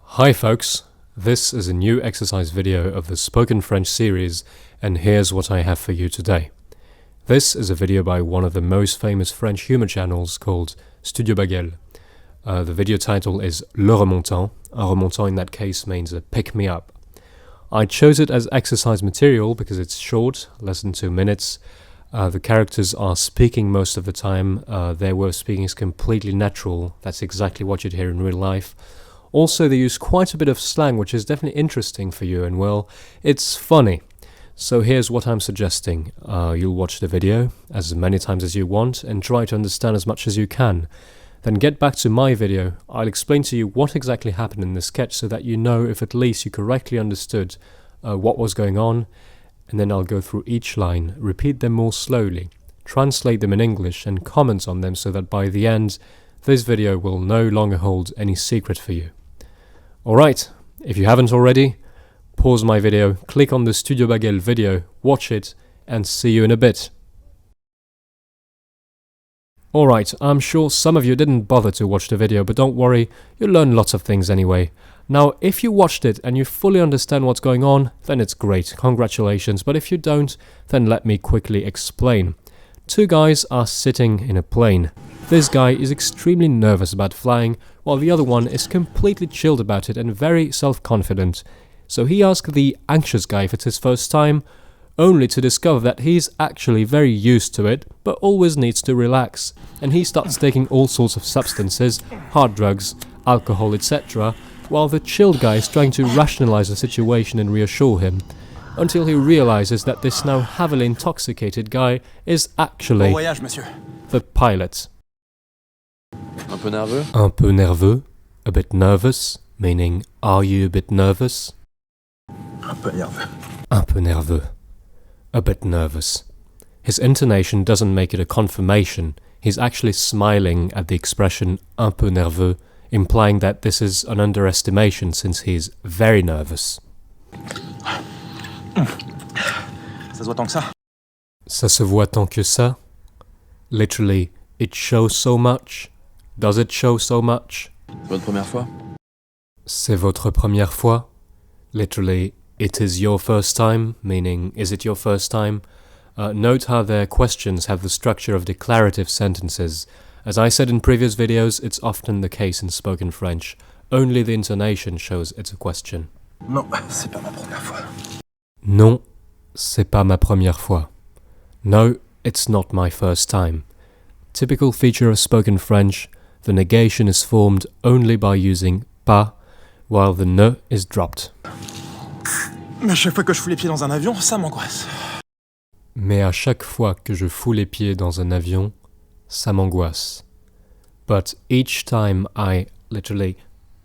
Hi folks, this is a new exercise video of the Spoken French series, and here's what I have for you today. This is a video by one of the most famous French humor channels called Studio Bagel. The video title is Le Remontant. A remontant in that case means a pick-me-up. I chose it as exercise material because it's short, less than 2 minutes. The characters are speaking most of the time. Their way of speaking is completely natural. That's exactly what you'd hear in real life. Also, they use quite a bit of slang, which is definitely interesting for you, and well, it's funny. So here's what I'm suggesting. You'll watch the video as many times as you want and try to understand as much as you can. Then get back to my video. I'll explain to you what exactly happened in the sketch so that you know if at least you correctly understood what was going on, and then I'll go through each line, repeat them more slowly, translate them in English and comment on them so that by the end, this video will no longer hold any secret for you. Alright, if you haven't already, pause my video, click on the Studio Bagel video, watch it, and see you in a bit. Alright, I'm sure some of you didn't bother to watch the video, but don't worry, you'll learn lots of things anyway. Now, if you watched it and you fully understand what's going on, then it's great, congratulations, but if you don't, then let me quickly explain. Two guys are sitting in a plane. This guy is extremely nervous about flying, while the other one is completely chilled about it and very self-confident. So he asks the anxious guy if it's his first time, only to discover that he's actually very used to it, but always needs to relax, and he starts taking all sorts of substances, hard drugs, alcohol, etc., while the chilled guy is trying to rationalize the situation and reassure him, until he realizes that this now heavily intoxicated guy is actually the pilot. Un peu nerveux? Un peu nerveux, a bit nervous, meaning are you a bit nervous? Un peu nerveux. Un peu nerveux. A bit nervous. His intonation doesn't make it a confirmation. He's actually smiling at the expression un peu nerveux, implying that this is an underestimation since he's very nervous. Ça se voit tant que ça? Ça se voit tant que ça? Literally, it shows so much. Does it show so much? Votre première fois? C'est votre première fois? Literally, it is your first time, meaning, is it your first time? Note how their questions have the structure of declarative sentences. As I said in previous videos, it's often the case in spoken French. Only the intonation shows it's a question. Non, c'est pas ma première fois. Non, c'est pas ma première fois. No, it's not my first time. Typical feature of spoken French, the negation is formed only by using pas, while the ne is dropped. Mais à chaque fois que je fous les pieds dans un avion, ça m'angoisse. Mais à chaque fois que je fous les pieds dans un avion, ça m'angoisse. But each time I, literally,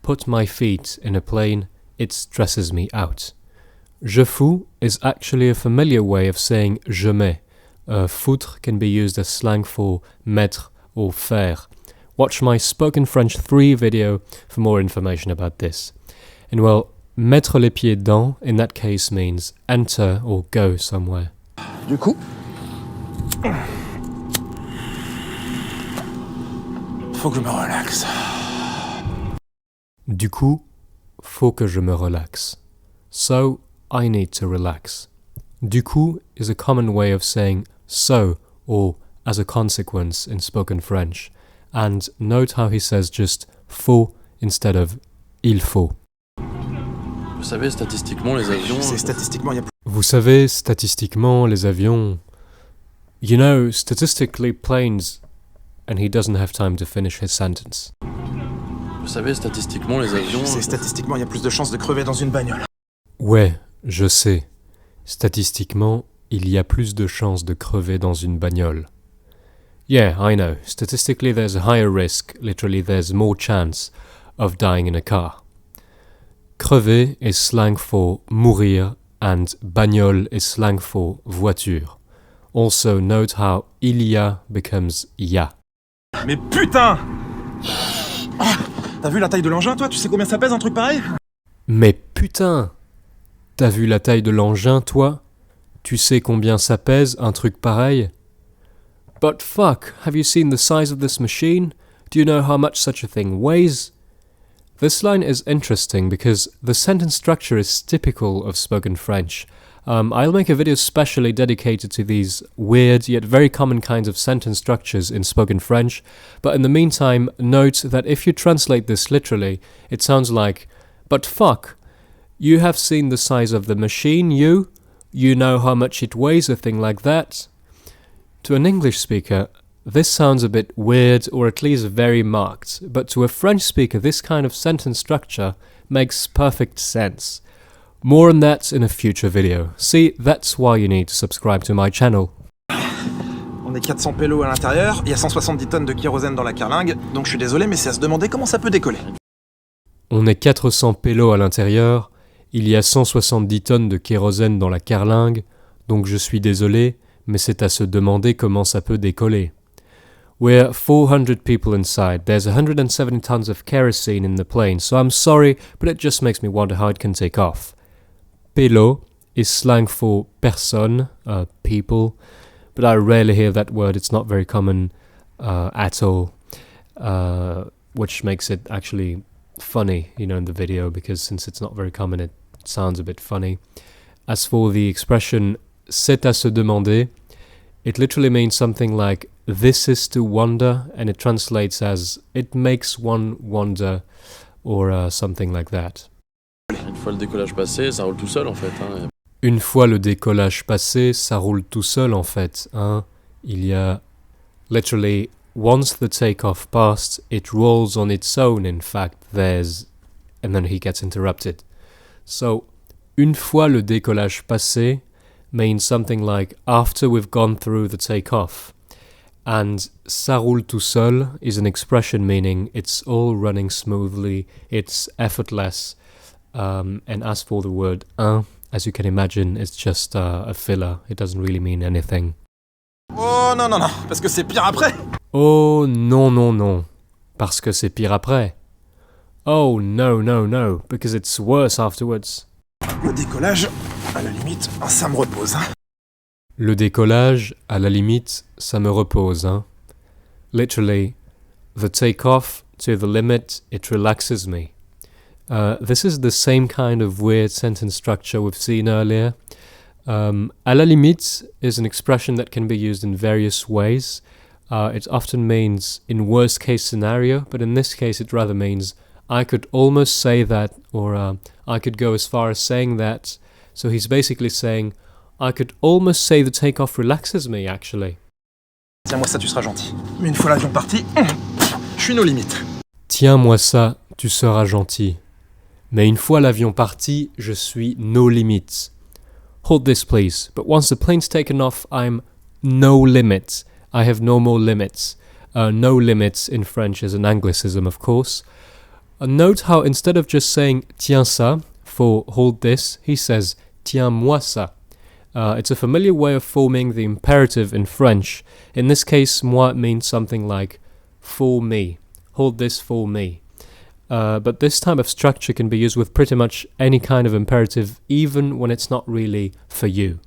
put my feet in a plane, it stresses me out. Je fous is actually a familiar way of saying je mets. Foutre can be used as slang for mettre or faire. Watch my Spoken French 3 video for more information about this. And well, mettre les pieds dans in that case means enter or go somewhere. Du coup, faut que je me relaxe. Du coup, faut que je me relaxe. So, I need to relax. Du coup is a common way of saying so or as a consequence in spoken French. And note how he says just faut instead of il faut. Vous savez, statistiquement, les avions... Vous savez, statistiquement, les avions... You know, statistically, planes... And he doesn't have time to finish his sentence. Vous savez, statistiquement, les avions... Statistiquement, il y a plus de chances de crever dans une bagnole. Ouais, je sais. Statistiquement, il y a plus de chances de crever dans une bagnole. Yeah, I know. Statistically, there's a higher risk. Literally, there's more chance of dying in a car. Crever is slang for mourir, and bagnole is slang for voiture. Also, note how il y a becomes ya. Mais putain! T'as vu la taille de l'engin, toi? Tu sais combien ça pèse, un truc pareil? Mais putain! T'as vu la taille de l'engin, toi? Tu sais combien ça pèse, un truc pareil? But fuck, have you seen the size of this machine? Do you know how much such a thing weighs? This line is interesting because the sentence structure is typical of spoken French. I'll make a video specially dedicated to these weird yet very common kinds of sentence structures in spoken French, but in the meantime, note that if you translate this literally, it sounds like, "But fuck, you have seen the size of the machine, you? You know how much it weighs, a thing like that?" To an English speaker, this sounds a bit weird or at least very marked, but to a French speaker this kind of sentence structure makes perfect sense. More on that in a future video. See, that's why you need to subscribe to my channel. On est 400 pélos à l'intérieur, il y a 170 tonnes de kérosène dans la carlingue, donc je suis désolé mais c'est à se demander comment ça peut décoller. On est 400 pélos à l'intérieur, il y a 170 tonnes de kérosène dans la carlingue, donc je suis désolé, mais c'est à se demander comment ça peut décoller. We're 400 people inside. There's 170 tons of kerosene in the plane, so I'm sorry, but it just makes me wonder how it can take off. Pélo is slang for personne, people, but I rarely hear that word. It's not very common at all, which makes it actually funny, in the video, because since it's not very common, it sounds a bit funny. As for the expression "c'est à se demander," it literally means something like "this is to wonder," and it translates as "it makes one wonder," or something like that. Une fois le décollage passé, ça roule tout seul en fait. Hein. Une fois le décollage passé, ça roule tout seul en fait. Hein? Il y a literally once the takeoff passed, it rolls on its own. In fact, there's, and then he gets interrupted. So, une fois le décollage passé means something like after we've gone through the takeoff. And ça roule tout seul is an expression meaning it's all running smoothly, it's effortless. And as for the word un, as you can imagine, it's just a filler. It doesn't really mean anything. Oh non, non, non, parce que c'est pire après. Oh non, non, non, parce que c'est pire après. Oh no, no, no, because it's worse afterwards. Le décollage, à la limite, ça me repose. Hein. Le décollage, à la limite, ça me repose. Hein? Literally, the takeoff to the limit, it relaxes me. This is the same kind of weird sentence structure we've seen earlier. À la limite is an expression that can be used in various ways. It often means in worst case scenario, but in this case it rather means I could almost say that, or I could go as far as saying that. So he's basically saying, I could almost say the takeoff relaxes me, actually. Tiens-moi ça, tu seras gentil. Mais une fois l'avion parti, je suis nos limites. Tiens-moi ça, tu seras gentil. Mais une fois l'avion parti, je suis no limites. Hold this please, but once the plane's taken off, I'm no limit. I have no more limits. No limits in French is an anglicism, of course. Note how instead of just saying tiens ça for hold this, he says tiens-moi ça. It's a familiar way of forming the imperative in French. In this case, moi means something like for me. Hold this for me. But this type of structure can be used with pretty much any kind of imperative, even when it's not really for you.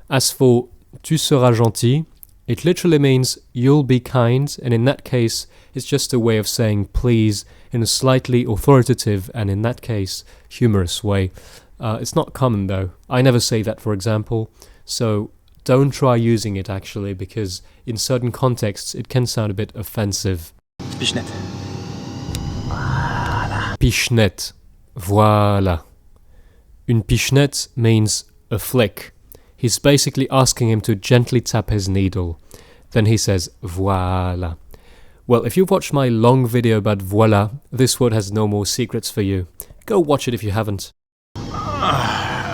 As for tu seras gentil, it literally means you'll be kind, and in that case, it's just a way of saying please in a slightly authoritative and in that case, humorous way. It's not common though. I never say that, for example, so don't try using it actually, because in certain contexts it can sound a bit offensive. Fishnet. Fishnet. Voilà. Une pichenette means a flick. He's basically asking him to gently tap his needle. Then he says, voilà. Well, if you've watched my long video about voilà, this word has no more secrets for you. Go watch it if you haven't.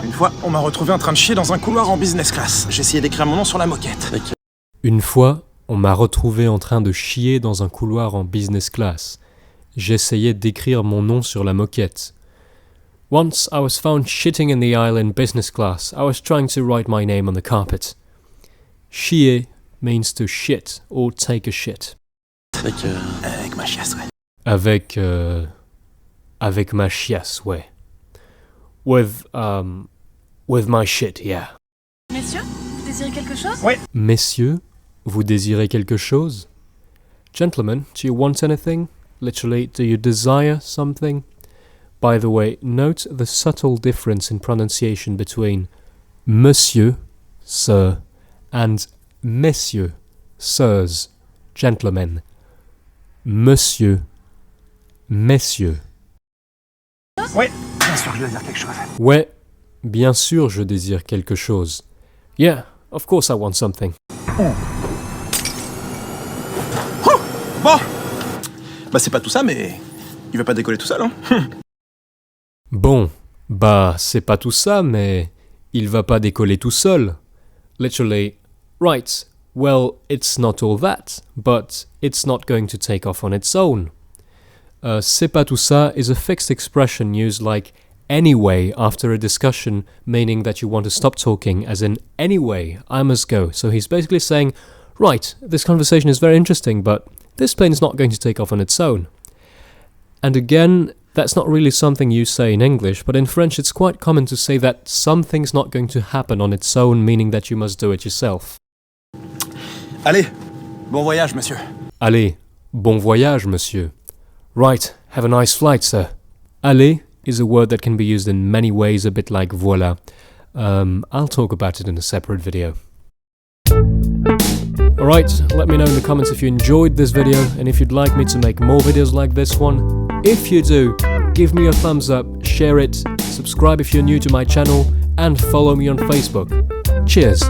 Une fois, on m'a retrouvé en train de chier dans un couloir en business class. J'ai essayé d'écrire mon nom sur la moquette. Une fois, on m'a retrouvé en train de chier dans un couloir en business class. J'essayais d'écrire mon nom sur la moquette. Once I was found shitting in the aisle in business class. I was trying to write my name on the carpet. Chier means to shit or take a shit. Avec ma chiasse, ouais. Avec ma chiasse, ouais. With my shit, yeah. Messieurs, vous désirez quelque chose? Oui. Messieurs, vous désirez quelque chose? Gentlemen, do you want anything? literally, do you desire something? By the way, note the subtle difference in pronunciation between monsieur, sir, and messieurs, sirs, gentlemen. Monsieur, messieurs. Ouais, bien sûr, je dois dire quelque chose. Ouais, bien sûr, je désire quelque chose. Yeah, of course I want something. Bon. Bah c'est pas tout ça, mais il va pas décoller tout seul, hein. Bon, bah c'est pas tout ça, mais il va pas décoller tout seul. Literally, right, well, it's not all that, but it's not going to take off on its own. C'est pas tout ça is a fixed expression used like anyway after a discussion, meaning that you want to stop talking, as in anyway, I must go. So he's basically saying, right, this conversation is very interesting, but this plane's not going to take off on its own. And again, that's not really something you say in English, but in French it's quite common to say that something's not going to happen on its own, meaning that you must do it yourself. Allez, bon voyage, monsieur. Allez, bon voyage, monsieur. Right, have a nice flight, sir. Allez is a word that can be used in many ways, a bit like voilà. I'll talk about it in a separate video. Alright, let me know in the comments if you enjoyed this video and if you'd like me to make more videos like this one. If you do, give me a thumbs up, share it, subscribe if you're new to my channel, and follow me on Facebook. Cheers!